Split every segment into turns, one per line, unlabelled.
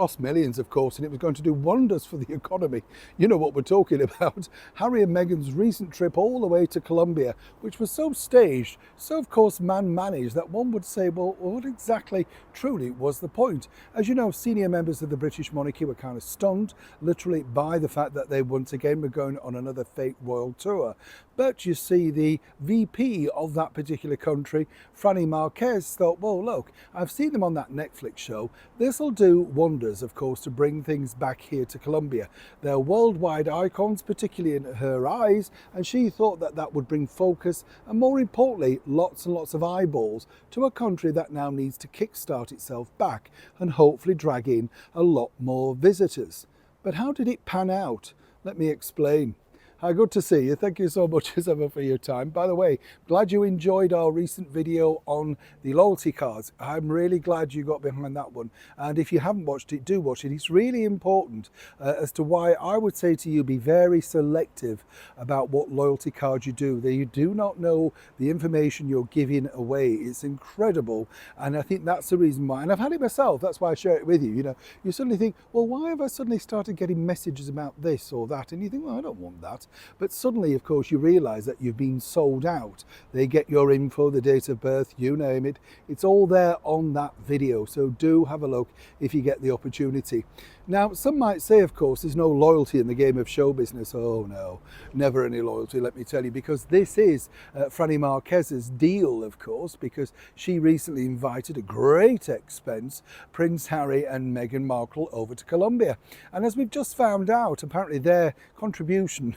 Cost millions, of course, and it was going to do wonders for the economy. You know what we're talking about. Harry and Meghan's recent trip all the way to Colombia, which was so staged, so of course man-managed, that one would say, well, what exactly truly was the point? As you know, senior members of the British monarchy were kind of stunned, literally, by the fact that they once again were going on another fake royal tour. But you see, the VP of that particular country, Franny Marquez, thought, well, look, I've seen them on that Netflix show. This will do wonders, of course, to bring things back here to Colombia. They're worldwide icons, particularly in her eyes, and she thought that that would bring focus and, more importantly, lots and lots of eyeballs to a country that now needs to kickstart itself back and hopefully drag in a lot more visitors. But how did it pan out? Let me explain. Hi, good to see you. Thank you so much as ever for your time. By the way, glad you enjoyed our recent video on the loyalty cards. I'm really glad you got behind that one. And if you haven't watched it, do watch it. It's really important as to why I would say to you, be very selective about what loyalty cards you do. That you do not know the information you're giving away. It's incredible. And I think that's the reason why. And I've had it myself. That's why I share it with you. You know, you suddenly think, well, why have I suddenly started getting messages about this or that? And you think, well, I don't want that. But suddenly, of course, you realise that you've been sold out. They get your info, the date of birth, you name it. It's all there on that video. So do have a look if you get the opportunity. Now, some might say, of course, there's no loyalty in the game of show business. Oh no, never any loyalty, let me tell you, because this is Franny Marquez's deal, of course, because she recently invited, at great expense, Prince Harry and Meghan Markle over to Colombia. And as we've just found out, apparently their contribution,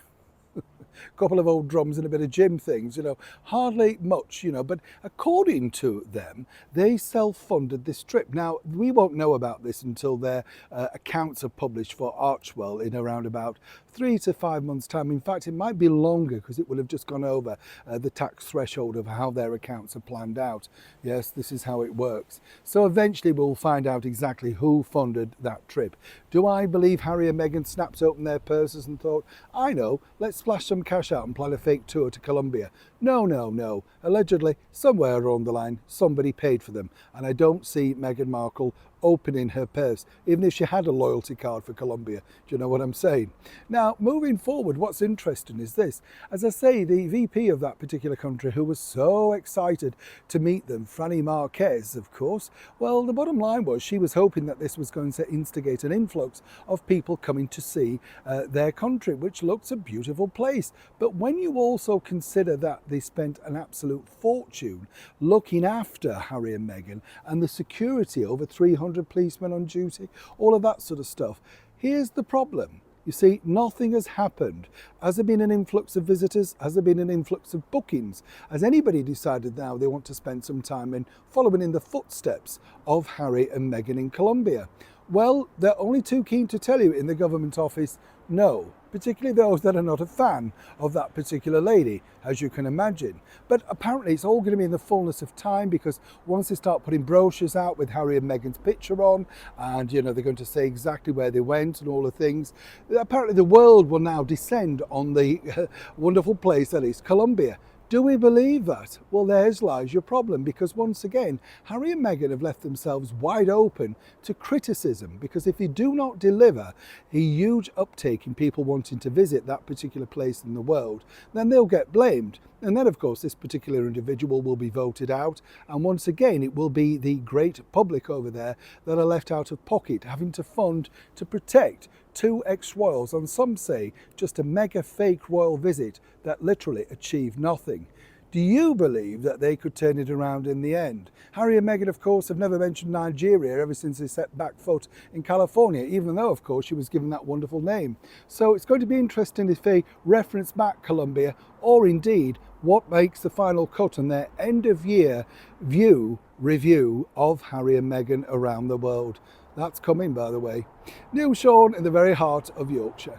couple of old drums and a bit of gym things, you know, hardly much, you know, but according to them, they self-funded this trip. Now, we won't know about this until their accounts are published for Archewell in around about 3 to 5 months' time. In fact, it might be longer because it will have just gone over the tax threshold of how their accounts are planned out. Yes, this is how it works. So eventually we'll find out exactly who funded that trip. Do I believe Harry and Meghan snapped open their purses and thought, I know, let's splash some cash out and plan a fake tour to Colombia? No, no, no. Allegedly, somewhere along the line, somebody paid for them. And I don't see Meghan Markle opening her purse, even if she had a loyalty card for Colombia. Do you know what I'm saying? Now, moving forward, what's interesting is this. As I say, the VP of that particular country, who was so excited to meet them, Franny Marquez, of course, well, the bottom line was she was hoping that this was going to instigate an influx of people coming to see their country, which looks a beautiful place. But when you also consider that they spent an absolute fortune looking after Harry and Meghan and the security, over 300 policemen on duty, all of that sort of stuff. Here's the problem. You see, nothing has happened. Has there been an influx of visitors? Has there been an influx of bookings? Has anybody decided now they want to spend some time in following in the footsteps of Harry and Meghan in Colombia? Well, they're only too keen to tell you in the government office, no, particularly those that are not a fan of that particular lady, as you can imagine. But apparently it's all going to be in the fullness of time, because once they start putting brochures out with Harry and Meghan's picture on, and you know, they're going to say exactly where they went and all the things, apparently the world will now descend on the wonderful place that is Colombia. Do we believe that? Well, there's lies your problem, because once again, Harry and Meghan have left themselves wide open to criticism, because if they do not deliver a huge uptake in people wanting to visit that particular place in the world, then they'll get blamed. And then, of course, this particular individual will be voted out. And once again, it will be the great public over there that are left out of pocket, having to fund to protect two ex-royals, and some say just a mega fake royal visit that literally achieved nothing. Do you believe that they could turn it around in the end? Harry and Meghan, of course, have never mentioned Nigeria ever since they set back foot in California, even though, of course, she was given that wonderful name. So it's going to be interesting if they reference back Colombia, or indeed what makes the final cut on their end-of-year review of Harry and Meghan around the world. That's coming, by the way. Neil Sean in the very heart of Yorkshire.